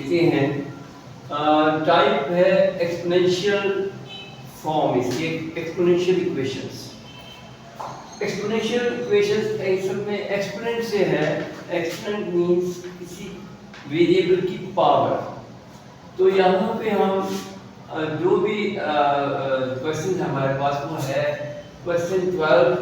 देखते हैं। टाइप है एक्सपोनेंशियल फॉर्म, इसकी एक्सपोनेंशियल इक्वेशंस। एक्सपोनेंशियल इक्वेशंस असल में एक्सपोनेंट से है। एक्सपोनेंट मींस किसी वेरिएबल की पावर। तो यहाँ पे हम जो भी क्वेश्चन हमारे पास वो है क्वेश्चन 12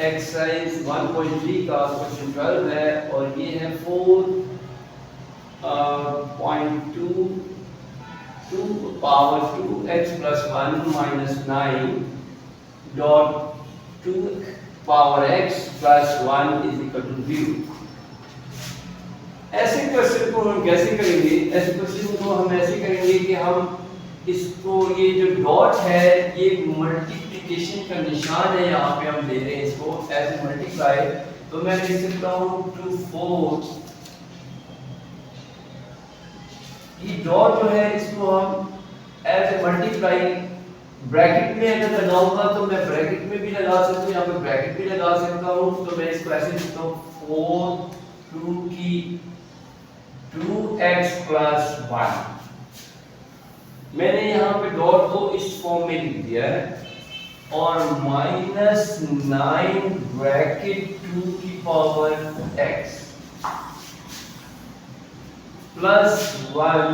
एक्सरसाइज 1.3 का क्वेश्चन 12 है, और ये है 4.2 2 power 2x plus 1 minus 9 dot 2 power x plus 1 is equal to 0। ऐसे क्वेश्चन को हम कैसे करेंगे? ऐसे क्वेश्चन को हम ऐसे करेंगे कि हम इसको, ये जो डॉट है ये मल्टीप्लिकेशन का निशान है, यहाँ पे हम ले रहे हैं इसको एज ए मल्टीप्लाई। तो मैं लिख सकता हूँ 2 4। ये डॉट जो है इसको हम एज ए मल्टीप्लाई ब्रैकेट में अगर लगाऊंगा तो मैं ब्रैकेट में भी लगा सकता हूँ, यहाँ पे ब्रैकेट भी लगा सकता हूँ। तो मैं इसको ऐसे लिखता हूँ 4 2 की 2x plus 1। मैंने यहाँ पे डॉट को इस फॉर्म में लिख दिया है, और -9 ब्रैकेट 2 की power x plus 1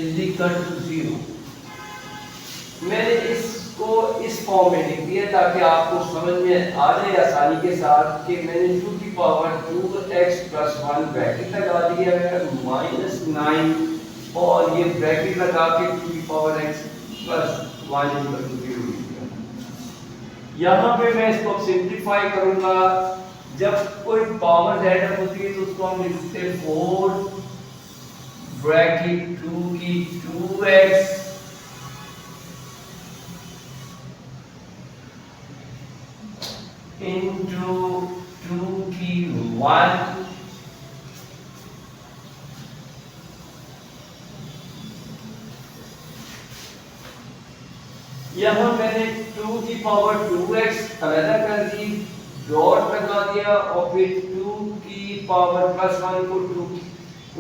is equal to 0। मैंने इसको इस फॉर्म में लिख दिया ताकि आपको समझ में आ जाए आसानी के साथ कि मैंने 2 की पावर 2x plus 1 ब्रैकेट लगा दिया है -9, और ये ब्रैकेट लगा के 2 की power x plus 1 is equal to 0 लिख दिया। यहाँ पे मैं इसको सिंप्लीफाई करूंगा। जब कोई पावर z होती है तो उसको हम लिखते हैं 4 ब्रैकेट 2 की 2x into 2 की 1 यहाँ मैंने 2 की पावर 2x अलग कर दी, डॉट लगा दिया, और फिर 2 की पावर प्लस 1 को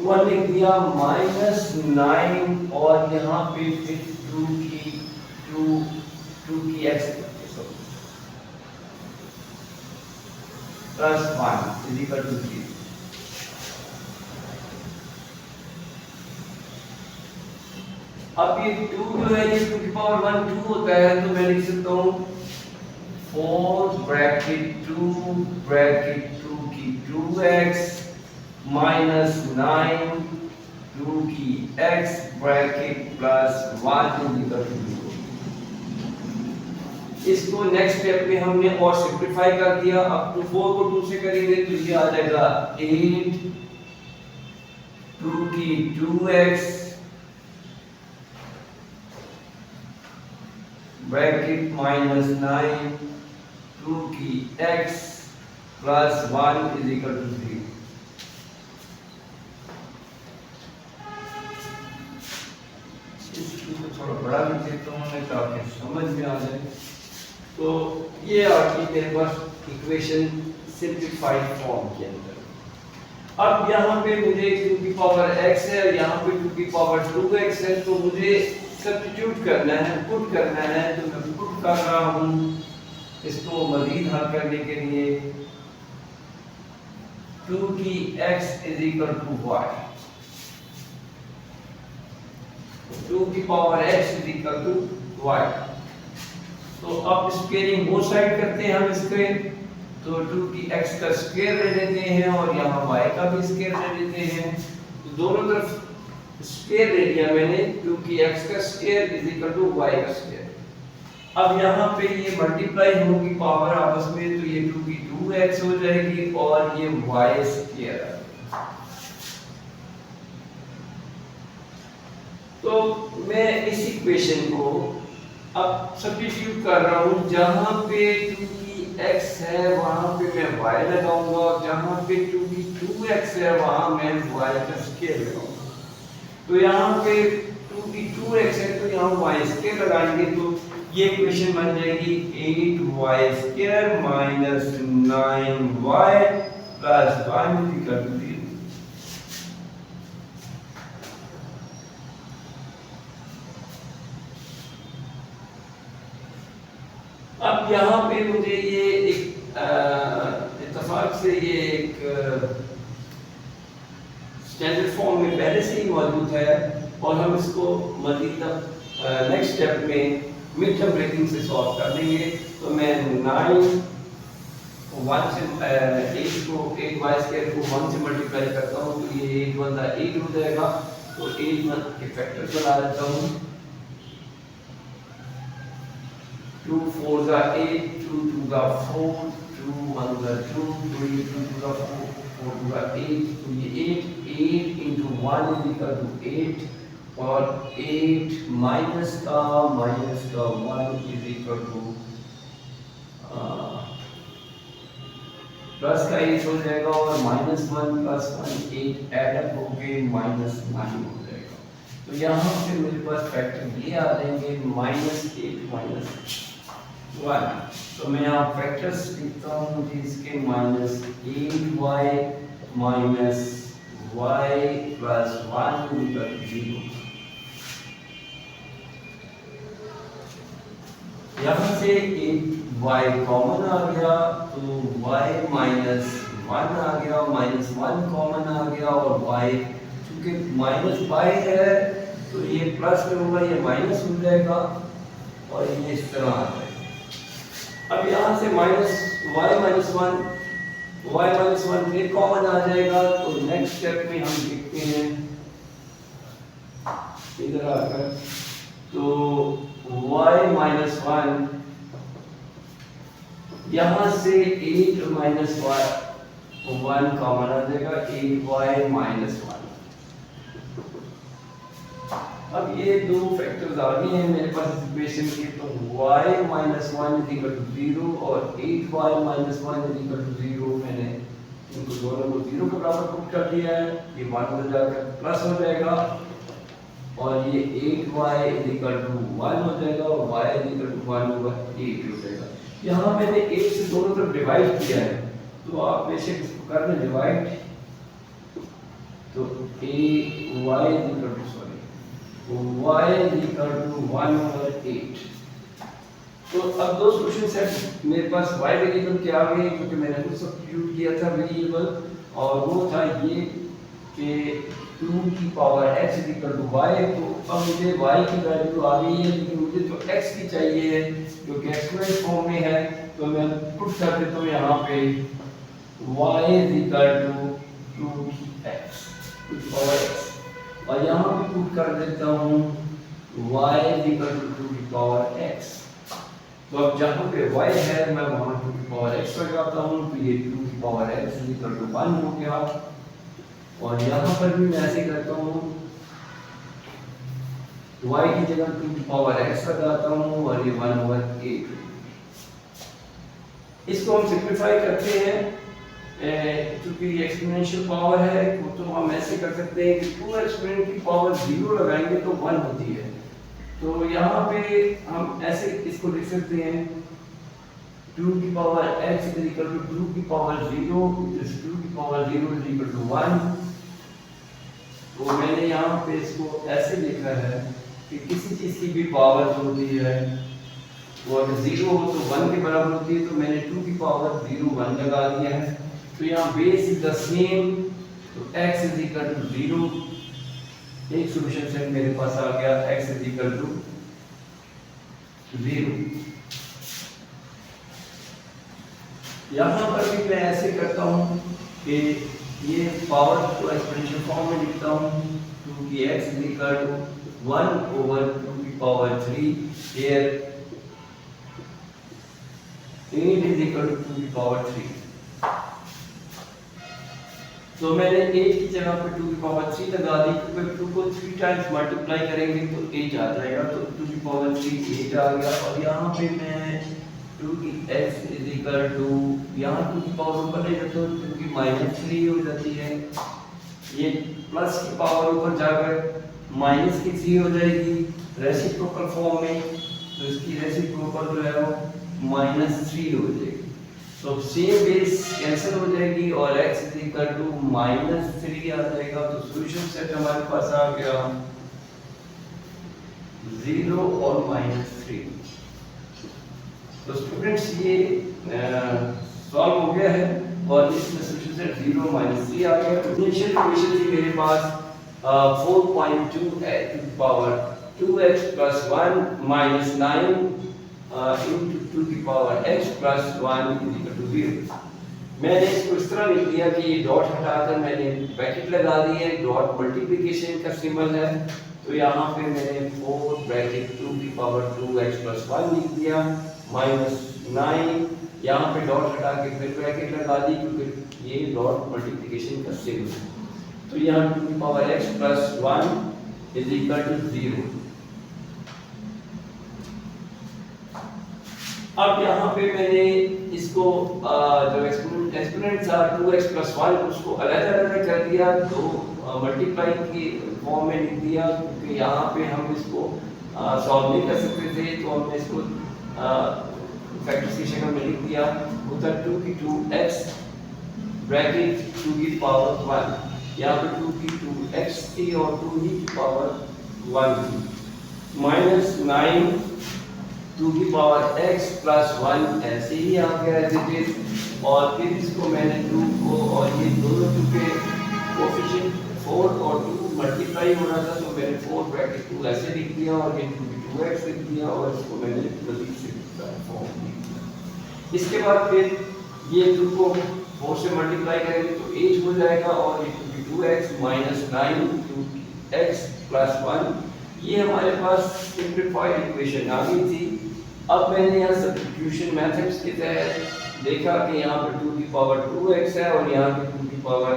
1 लिख दिया -9, और यहाँ पे फिर 2 की x plus 1 is equal to 3। अब ये 2 जो है ये 2 की पावर 1 2 होता है, तो मैं लिख सकता हूँ 4 ब्रैकेट 2 की 2x minus 9 2 की x bracket plus 1 is equal to 0। इसको नेक्स्ट स्टेप में हमने और सिंपलीफाई कर दिया। अब 4 को 2 से करेंगे तो ये आ जाएगा 8 2 की 2x ब्रैकेट माइनस 9 2 की x plus 1 is equal to 0। इसको थोड़ा बड़ा लिख देता हूँ मैं ताकि समझ में आ जाए। तो ये आपकी मेरे पास इक्वेशन सिंप्लीफाइड फॉर्म के अंदर। अब यहाँ पे मुझे 2 की पावर x है और यहाँ पे 2 की पावर 2x है, तो मुझे सब्स्टिट्यूट करना है, पुट करना है। तो मैं पुट कर रहा हूँ इसको मजीद हल करने के लिए। 2 की x is equal to y, 2 की power x is equal to y। तो अब स्क्वायरिंग बोथ साइड करते हैं हम इसके। तो 2 की x का स्क्वायर ले लेते हैं और यहाँ y का भी स्क्वायर ले लेते हैं। तो दोनों तरफ स्क्वायर ले लिया मैंने। 2 की x का square is equal to y का स्क्वायर। अब यहाँ पे ये मल्टीप्लाई होगी पावर आपस में, तो ये 2 की 2x हो जाएगी और ये y स्क्वायर। तो मैं इस इक्वेशन को अब सब्स्टिट्यूट कर रहा हूँ। जहाँ पे 2 की x है वहाँ पे मैं y लगाऊंगा, जहाँ पे 2 की 2x है वहाँ मैं y का स्क्वायर लगाऊंगा। तो यहाँ पे 2 की 2x है तो यहाँ y स्क्वायर लगाएंगे, तो ये इक्वेशन बन जाएगी 8y square minus 9y plus 1 equal to 0। अब यहाँ पे मुझे ये एक इत्तेफाक से ये एक स्टैंडर्ड फॉर्म में पहले से ही मौजूद है और हम इसको मजीद नेक्स्ट स्टेप में मिड टर्म ब्रेकिंग से सॉल्व कर लेंगे। तो मैं 9 1 से 8 को 8y² को 1 से मल्टीप्लाई करता हूँ तो ये 8 1 8 हो जाएगा। तो 8 1 के फैक्टर बना देता हूँ, 2 4 8, 2 2 4, 2 1 2, 2 2 4 4 2 8, तो ये 8 into 1 is equal to 8 और 8 माइनस का 1 is equal to प्लस का 8 हो जाएगा और -1 + 1 8 ऐड अप होके -9 हो जाएगा। तो यहाँ पे मेरे पास फैक्टर ये आ जाएंगे -8 -1। तो मैं यहाँ फैक्टर्स लिखता हूँ जिसके -8y - y + 1 = 0। यहाँ से एक y कॉमन आ गया तो y - 1 आ गया, -1 कॉमन आ गया और y चूंकि -y है तो ये प्लस में होगा, ये माइनस हो जाएगा और ये इस तरह आ जाएगा। अब यहाँ से y - 1 फिर कॉमन आ जाएगा। तो नेक्स्ट स्टेप में हम देखते हैं इधर आकर, तो y - 1 यहाँ से 8 - 1 कॉमन आ जाएगा, 8y - 1। अब ये दो फैक्टर्स आ गए हैं मेरे पास इक्वेशन के, तो y - 1 = 0 और 8y - 1 = 0। मैंने इनको दोनों को 0 के बराबर पुट कर दिया है, ये 1 हो जाकर प्लस हो जाएगा और ये 8y = 1 हो जाएगा और y = 1 होगा 8 हो जाएगा। यहाँ मैंने 8 से दोनों तरफ डिवाइड किया है, तो आप में से इसको कर दें डिवाइड, तो y = 1/8। तो अब दो सॉल्यूशन सेट मेरे पास y वेरिएबल के आ गए क्योंकि मैंने खुद सब्स्टिट्यूट किया था वेरिएबल, और वो था ये कि 2 की पावर x = y। तो अब मुझे y की वैल्यू आ गई है, लेकिन मुझे तो x की चाहिए है जो कि एक्सपोनेंट फॉर्म में है। तो मैं पुट कर देता हूँ यहाँ पे y = 2x की पावर x, और यहाँ पे पुट कर देता हूँ y = 2 की पावर x। तो अब जहाँ पे y है मैं वहाँ 2 की पावर x लगाता हूँ, तो ये 2 की पावर x = 1 हो गया। और यहाँ पर भी मैं ऐसे करता हूँ, y की जगह 2 की पावर x लगाता हूँ और ये 1/8। इसको हम सिंपलीफाई करते हैं, क्योंकि एक्सपोनेंशियल पावर है तो हम ऐसे कर सकते हैं कि पूरा एक्सपोनेंट की पावर 0 लगाएंगे तो 1 होती है। तो यहाँ पे हम ऐसे इसको लिख सकते हैं 2 की पावर x = 2 की पावर 0 2 की पावर 0 = 1। तो मैंने यहाँ पे इसको ऐसे लिखा है कि किसी चीज़ की भी पावर जो होती है वो अगर 0 हो तो 1 के बराबर होती है। तो मैंने 2 की पावर 0 1 लगा दिया है। तो यहाँ बेस इज द सेम, तो x = 0। एक सॉल्यूशन सेट मेरे पास आ गया, x = 0। यहाँ पर भी मैं ऐसे करता हूँ कि ये पावर को एक्सपोनेंशियल फॉर्म में लिखता हूँ, 2 की x = 1/2 की पावर 3 here 8 = 2 की पावर 3। तो मैंने 8 की जगह पे 2 की पावर 3 लगा दी, क्योंकि 2 को 3 टाइम्स मल्टीप्लाई करेंगे तो 8 आ जाएगा। तो 2 की पावर 3 8 आ गया। और यहाँ पे मैं 2 की x = यहाँ 2 की पावर ऊपर ले जाता हूँ, 2 की -3 हो जाती है। ये प्लस की पावर ऊपर जाकर -3 हो जाएगी रेसिप्रोकल फॉर्म में, तो इसकी रेसिप्रोकल जो है वो -3 हो जाएगी। तो सेम बेस कैंसिल हो जाएगी और x = -3 आ जाएगा। तो सॉल्यूशन सेट हमारे पास आ गया 0 और -3। तो स्टूडेंट्स ये सॉल्व हो गया है और इसमें सॉल्यूशन 0 - 3 आ गया। इनिशियल इक्वेशन थी मेरे पास 4.2 to the power 2x plus 1 minus 9 into 2 की power x plus 1 is equal to 0। मैंने इसको इस तरह लिख दिया कि ये डॉट हटाकर मैंने ब्रैकेट लगा दी है, डॉट मल्टीप्लिकेशन का सिंबल है, तो यहाँ पे मैंने 4 ब्रैकेट 2 की पावर 2x plus 1 लिख दिया माइनस 9, यहाँ पे डॉट हटा के फिर ब्रैकेट लगा दी क्योंकि ये डॉट मल्टीप्लिकेशन का सिंबल है। तो यहाँ 2 की power x plus 1 is equal to 0। अब यहाँ पे मैंने इसको जो एक्सपोनेंट था 2x plus 1 उसको अलग-अलग कर दिया, दो मल्टीप्लाई की फॉर्म में लिख दिया क्योंकि यहाँ पे हम इसको सॉल्व नहीं कर सकते थे, तो हमने इसको फैक्टर्स की शक्ल में लिख दिया। होता 2 की 2x ब्रैकेट 2 की पावर 1, यहाँ पे 2 की 2x थी और 2 की पावर 1 थी माइनस 9 2 की पावर x प्लस 1 ऐसे ही आ गया एज इट इज। और फिर इसको मैंने 2 को और ये दोनों के कोएफिशिएंट 4 और 2 मल्टीप्लाई हो रहा था, तो मैंने 4 ब्रैकेट 2 ऐसे लिख दिया और ये 2 की 2x लिख दिया और इसको मैंने जल्दी से फॉर्म लिख दिया। इसके बाद फिर ये 2 को 4 से मल्टीप्लाई करेंगे तो 8 हो जाएगा और ये 2 की 2x माइनस 9 2x प्लस 1, ये हमारे पास सिंपलीफाइड इक्वेशन आ गई थी। अब मैंने यहाँ सब्स्टिट्यूशन मेथड्स के तहत देखा कि यहाँ पर 2 की पावर 2x है और यहाँ पे 2 की पावर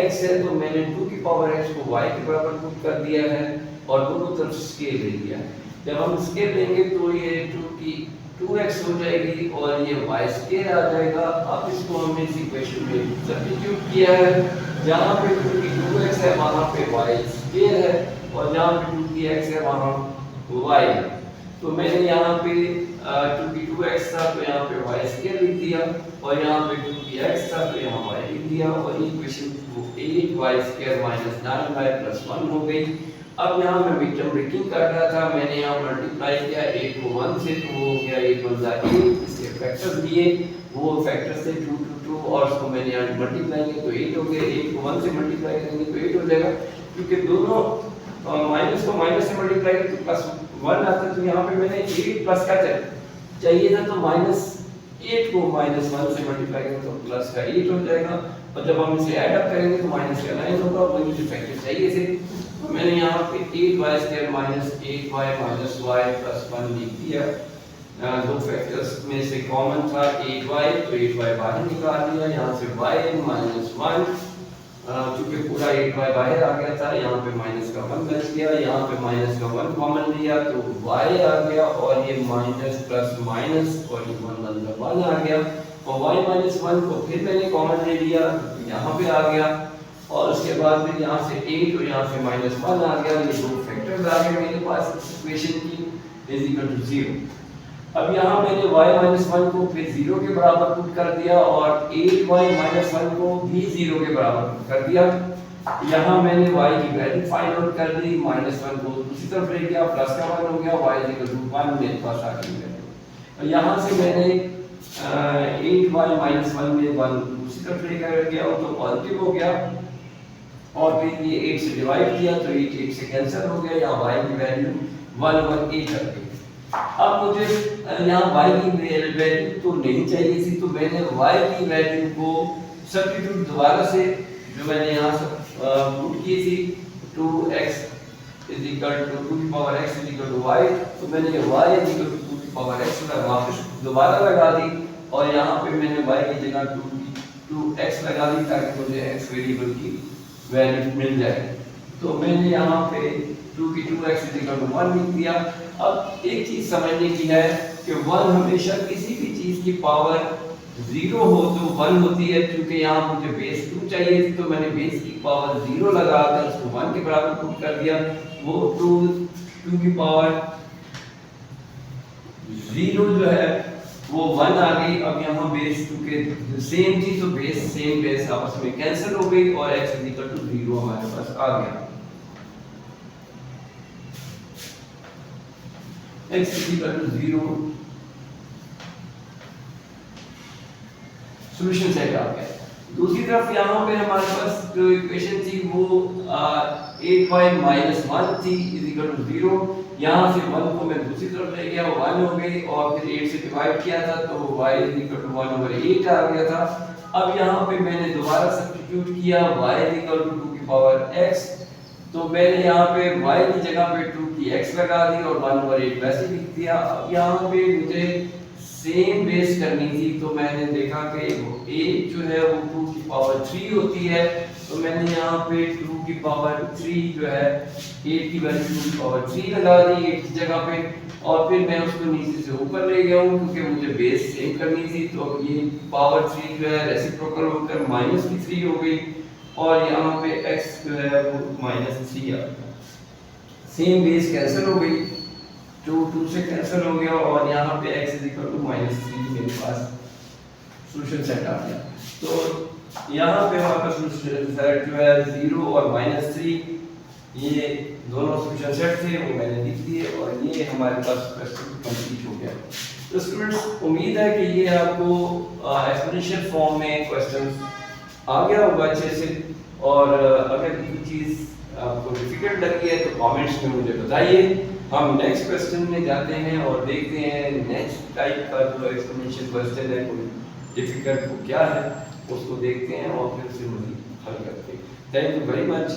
x है, तो मैंने 2 की पावर x को y के बराबर पुट कर दिया है और दोनों तरफ स्केल ले लिया। जब हम स्केल लेंगे तो ये 2 की 2x हो जाएगी और ये y स्केल आ जाएगा। अब इसको हमने इस इक्वेशन में सब्स्टिट्यूट किया है, जहाँ पे 2 की 2x है वहाँ पे y स्केल है और जहाँ पे 2 की x है वहाँ y है। तो मैंने यहाँ पे 2 की 2x था तो यहाँ पे y स्केल लिख दिया और यहाँ पे 2 की x था तो यहाँ y लिख दिया और ये equation 8y square minus 9y plus 1 हो गई। अब यहाँ मैं मिड टर्म ब्रेकिंग कर रहा था, मैंने यहाँ मल्टीप्लाई किया 8 को 1 से तो हो गया 8 1 जा 8, इसके फैक्टर्स दिए वो फैक्टर्स थे 2 2 2 और उसको मैंने यहाँ मल्टीप्लाई किया तो 8 हो गया। 8 को 1 से मल्टीप्लाई करेंगे तो 8 हो जाएगा क्योंकि दोनों माइनस को माइनस से मल्टीप्लाई करें तो प्लस 1 आता है, तो यहाँ पे मैंने 8 प्लस का चाहिए था तो माइनस 8 को माइनस 1 से मल्टीप्लाई करें तो प्लस का 8 हो जाएगा और जब हम इसे ऐड अप करेंगे तो माइनस का 9 होगा। वही मुझे फैक्टर चाहिए थे, तो मैंने यहाँ पे 8y square minus 8y minus y plus 1 लिख दिया। दो फैक्टर्स में से कॉमन था 8y, तो 8y बाहर निकाल दिया, यहाँ से y माइनस 1 क्योंकि पूरा 8y बाहर आ गया था, यहाँ पे माइनस का 1 बच गया, यहाँ पे माइनस का 1 कॉमन लिया तो y आ गया और ये माइनस प्लस माइनस और ये 1 आ गया और y माइनस 1 को फिर मैंने कॉमन ले लिया तो यहाँ पे आ गया और उसके बाद फिर यहाँ से 8 और यहाँ से माइनस 1 आ गया। ये दो फैक्टर्स आ गए मेरे पास इस इक्वेशन की इज इक्वल टू 0। अब यहाँ मैंने y माइनस 1 को फिर 0 के बराबर पुट कर दिया और 8y माइनस 1 को भी 0 के बराबर पुट कर दिया। यहाँ मैंने y की वैल्यू फाइंड आउट कर दी, माइनस 1 को दूसरी तरफ ले गया, प्लस का 1 हो गया, y इज इक्वल टू 1 मेरे पास आ गई वैल्यू। और यहाँ से मैंने 8y माइनस 1 में 1 दूसरी तरफ लेकर गया तो पॉजिटिव हो गया और फिर ये 8 से डिवाइड किया तो 8 से कैंसिल हो गया, यहाँ y की वैल्यू 1/8 आ गई। अब मुझे यहाँ y की वैल्यू तो नहीं चाहिए थी, तो मैंने y की वैल्यू को सब्स्टिट्यूट दोबारा से जो मैंने यहाँ पुट की थी 2x इज इक्वल टू 2 की power x is equal to y, तो मैंने y इज इक्वल टू 2 की पावर x वापस दोबारा लगा दी और यहाँ पे मैंने y की जगह 2x लगा दी ताकि मुझे x वेरिएबल की वैल्यू मिल जाए। तो मैंने यहाँ पे 2 की 2x इज इक्वल टू 1 लिख दिया। अब एक चीज समझने की है कि 1 हमेशा किसी भी चीज की पावर 0 हो तो 1 होती है, क्योंकि यहाँ मुझे बेस 2 चाहिए थी तो मैंने बेस की पावर 0 लगाकर उसको 1 के बराबर पुट कर दिया, वो 2 की पावर 0 जो है वो 1 आ गई। अब यहाँ बेस 2 के सेम थी तो सेम बेस आपस में कैंसिल हो गई और x इज इक्वल टू 0 हमारे पास आ गया। x is equal to 0 solution set आ गया। दूसरी तरफ यहाँ पे हमारे पास जो इक्वेशन थी वो 8y - 1 थी = 0। यहाँ से 1 को मैं दूसरी तरफ ले गया, 1 हो गई, और फिर 8 से डिवाइड किया था तो y = 1/8 आ गया था। अब यहाँ पे मैंने दोबारा सब्स्टिट्यूट किया y = 2x, तो मैंने यहाँ पे y की जगह पे 2 की x लगा दी और 1/8 वैसे लिख दिया। अब यहाँ पे मुझे सेम बेस करनी थी, तो मैंने देखा कि 8 जो है वो 2 की पावर 3 होती है, तो मैंने यहाँ पे 2 की पावर 3 जो है 8 की वैल्यू 2 की पावर 3 लगा दी 8 की जगह पे, और फिर मैं उसको नीचे से ऊपर ले गया हूँ क्योंकि मुझे बेस सेम करनी थी। तो ये पावर 3 जो है रेसिप्रोकल होकर -3 हो गई, और यहाँ पे x जो है वो -3 आ गया। सेम बेस कैंसिल हो गई, 2 से कैंसिल हो गया, और यहाँ पे x -3 मेरे पास सॉल्यूशन सेट आ गया। तो यहाँ पे हमारे पास सॉल्यूशन सेट जो है 0 और -3, ये दोनों सॉल्यूशन सेट थे वो मैंने लिख दिए, और ये हमारे पास क्वेश्चन कंप्लीट हो गया। तो स्टूडेंट्स, उम्मीद है कि ये आपको एक्सपोनेंशियल फॉर्म में क्वेश्चन आ गया होगा अच्छे से, और अगर कोई चीज़ आपको डिफिकल्ट लगी है तो कमेंट्स में मुझे बताइए। हम नेक्स्ट क्वेश्चन में जाते हैं और देखते हैं नेक्स्ट टाइप का जो एक्सपोनेंशियल क्वेश्चन है, कोई डिफिकल्ट वो क्या है उसको देखते हैं और फिर उसे मज़ीद हल करते हैं। Thank you very much.